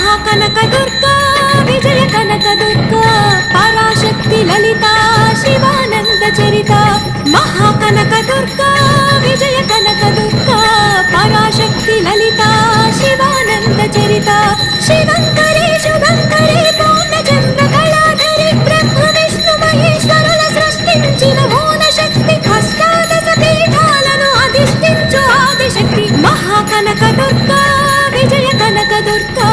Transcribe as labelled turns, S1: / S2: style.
S1: మహాకనక దుర్గా విజయ కనక దుర్గా పరాశక్తి లలిత శివానంద చరిత మహాకనక దుర్గా విజయ కనక దుర్గా పరాశక్తి లలిత శివానంద చరిత శివంకరే శుభంకరే పూర్ణచంద్ర కళాధరి బ్రహ్మ విష్ణు మహేశ్వరుల సృష్టించిన మౌన శక్తి అష్టాదశ పీఠాలను అధిష్ఠించు ఆదిశక్తి మహాకనక దుర్గా విజయ కనక దుర్గా